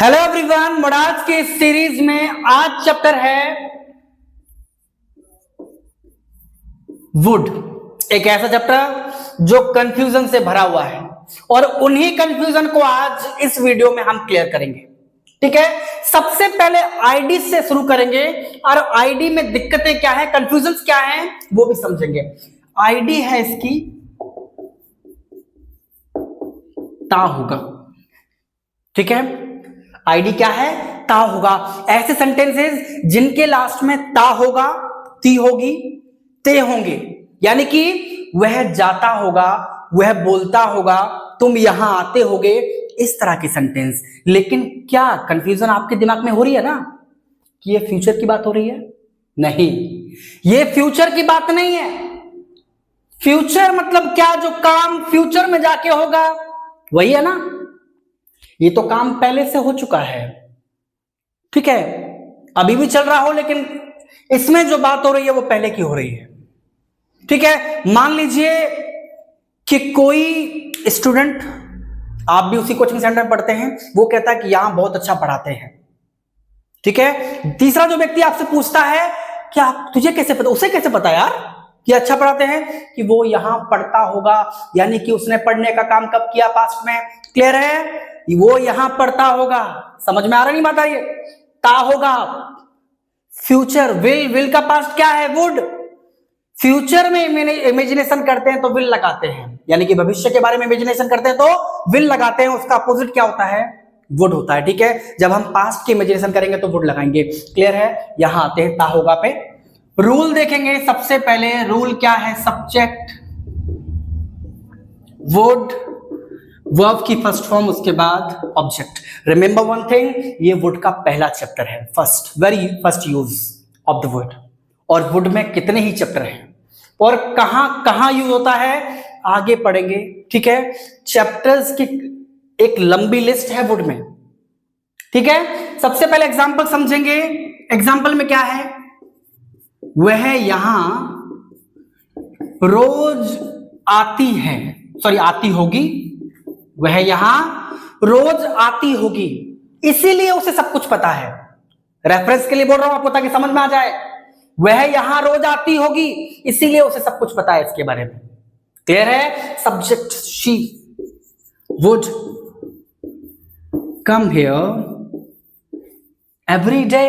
Hello everyone, मोडाज के इस series में आज चैप्टर है वुड। एक ऐसा चैप्टर जो कंफ्यूजन से भरा हुआ है और उन्हीं कंफ्यूजन को आज इस वीडियो में हम क्लियर करेंगे। ठीक है, सबसे पहले आईडी से शुरू करेंगे और आईडी में दिक्कतें क्या है, कंफ्यूजन क्या है, वो भी समझेंगे। आईडी है इसकी ता होगा। ठीक है, आईडी क्या है, ता होगा। ऐसे सेंटेंसेस जिनके लास्ट में ता होगा, ती होगी, ते होंगे, यानी कि वह जाता होगा, वह बोलता होगा, तुम यहां आते होगे, इस तरह के सेंटेंस। लेकिन क्या कंफ्यूजन आपके दिमाग में हो रही है ना कि ये फ्यूचर की बात हो रही है? नहीं, ये फ्यूचर की बात नहीं है। फ्यूचर मतलब क्या? जो काम फ्यूचर में जाके होगा वही है ना। ये तो काम पहले से हो चुका है। ठीक है, अभी भी चल रहा हो, लेकिन इसमें जो बात हो रही है वो पहले की हो रही है। ठीक है, मान लीजिए कि कोई स्टूडेंट, आप भी उसी कोचिंग सेंटर में पढ़ते हैं, वो कहता है कि यहां बहुत अच्छा पढ़ाते हैं। ठीक है, तीसरा जो व्यक्ति आपसे पूछता है क्या तुझे कैसे पता, उसे कैसे पता यार कि अच्छा पढ़ाते हैं? कि वो यहां पढ़ता होगा, यानी कि उसने पढ़ने का काम कब किया, पास्ट में। क्लियर है, वो यहां पढ़ता होगा। समझ में आ रहा नहीं बात? ये ता होगा। फ्यूचर, विल का पास्ट क्या है? वुड। फ्यूचर में इमेजिनेशन करते हैं तो विल लगाते हैं, यानी कि भविष्य के बारे में इमेजिनेशन करते हैं तो विल लगाते हैं। उसका अपोजिट क्या होता है? वुड होता है। ठीक है, जब हम पास्ट की इमेजिनेशन करेंगे तो वुड लगाएंगे। क्लियर है, यहां आते हैं ता होगा पे। रूल देखेंगे सबसे पहले। रूल क्या है? सब्जेक्ट, वुड, वर्ब की फर्स्ट फॉर्म, उसके बाद ऑब्जेक्ट। रिमेंबर वन थिंग, ये वुड का पहला चैप्टर है, very first use of the wood. और वुड में कितने ही चैप्टर हैं और कहां कहां यूज होता है आगे पढ़ेंगे। ठीक है, चैप्टर्स की एक लंबी लिस्ट है वुड में। ठीक है, सबसे पहले एग्जांपल समझेंगे। एग्जांपल में क्या है? वह यहां रोज आती है, सॉरी आती होगी। वह यहां रोज आती होगी, इसीलिए उसे सब कुछ पता है। रेफरेंस के लिए बोल रहा हूं आपको ताकि समझ में आ जाए। वह यहां रोज आती होगी, इसीलिए उसे सब कुछ पता है इसके बारे में। क्लियर है? Subject, she would come here every day.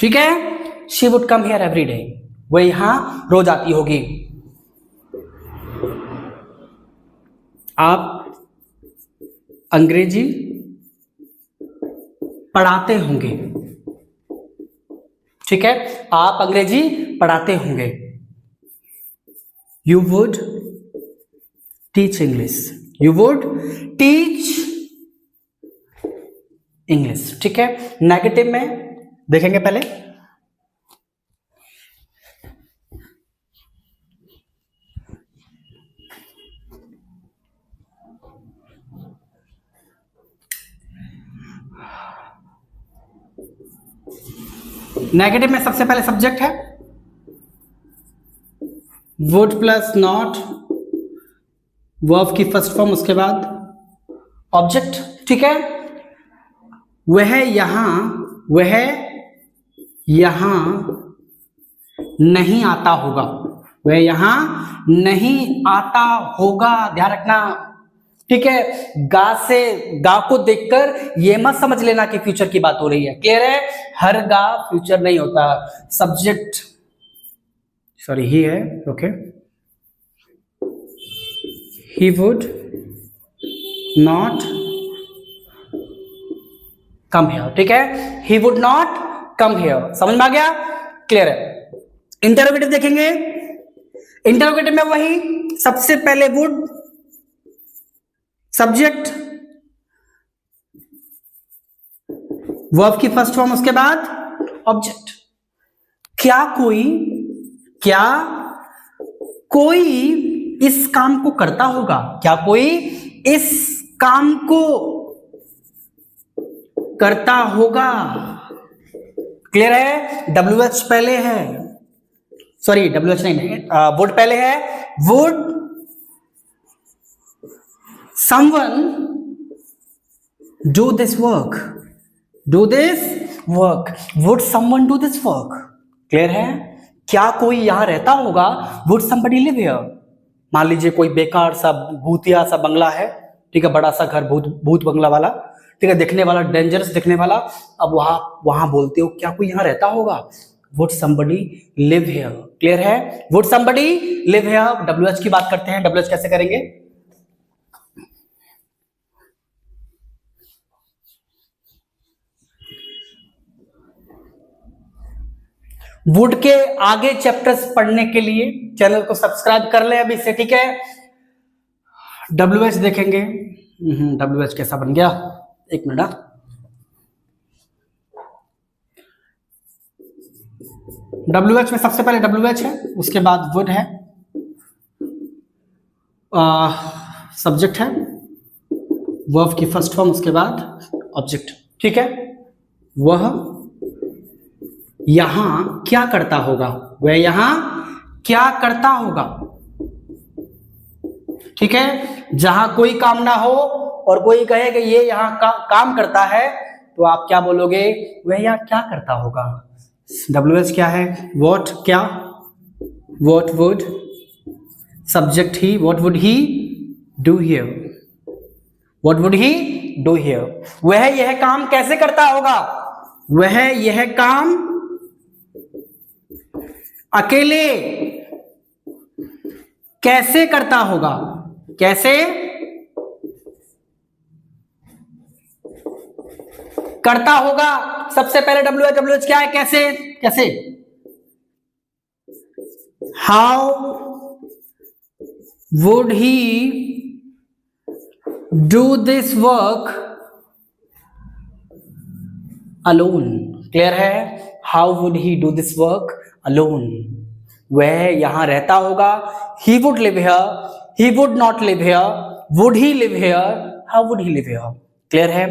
ठीक है, she would come here every day, वह यहां रोज आती होगी। आप अंग्रेजी पढ़ाते होंगे। ठीक है, आप अंग्रेजी पढ़ाते होंगे। You would teach English, you would teach English. ठीक है, नेगेटिव में देखेंगे पहले। नेगेटिव में सबसे पहले सब्जेक्ट है वुड प्लस नॉट, वर्ब की फर्स्ट फॉर्म, उसके बाद ऑब्जेक्ट। ठीक है, वह यहां नहीं आता होगा, वह यहां नहीं आता होगा, ध्यान रखना। ठीक है, गा को देखकर ये मत समझ लेना कि फ्यूचर की बात हो रही है। क्लियर है, हर गा फ्यूचर नहीं होता। सब्जेक्ट, सॉरी ही है, okay. He would not come here. ठीक है, ही वुड नॉट कम हियर। समझ में आ गया? क्लियर है। इंटरोगेटिव देखेंगे। इंटरोगेटिव में वही सबसे पहले वुड, सब्जेक्ट, वर्ब की फर्स्ट फॉर्म, उसके बाद ऑब्जेक्ट। क्या कोई इस काम को करता होगा? क्या कोई इस काम को करता होगा? क्लियर है, WH पहले है, सॉरी WH नहीं, वुड पहले है। Would someone do this work, do this work, would someone do this work. Clear है? क्या कोई यहां रहता होगा? Would somebody live here. मान लीजिए कोई बेकार सा भूतिया सा बंगला है, ठीक है, बड़ा सा घर, भूत बंगला वाला, ठीक है, दिखने वाला, डेंजरस दिखने वाला। अब वहां बोलते हो क्या कोई यहां रहता होगा? Would somebody live here. Clear है? Would somebody live here. WH की बात करते हैं। WH कैसे करेंगे? वुड के आगे चैप्टर्स पढ़ने के लिए चैनल को सब्सक्राइब कर लें अभी से, ठीक है। WH देखेंगे। WH कैसा बन गया? एक मिनट। WH में सबसे पहले WH है, उसके बाद वुड है, सब्जेक्ट है, वर्ब की फर्स्ट फॉर्म, उसके बाद ऑब्जेक्ट, ठीक है। वह यहां क्या करता होगा? वह यहां क्या करता होगा? ठीक है। जहां कोई काम ना हो और कोई कहे कि ये यहां काम करता है, तो आप क्या बोलोगे? वह यहां क्या करता होगा? WH क्या है? वॉट, क्या, what would, subject he, what would he do here, what would he do here. वह यह काम कैसे करता होगा? वह यह काम अकेले कैसे करता होगा? कैसे करता होगा? सबसे पहले WH क्या है? कैसे, कैसे। How would he do this work alone. Clear है? How would he do this work alone. वह यहां रहता होगा। He would live here, he would not live here, would he live here, how would he live here. Clear है?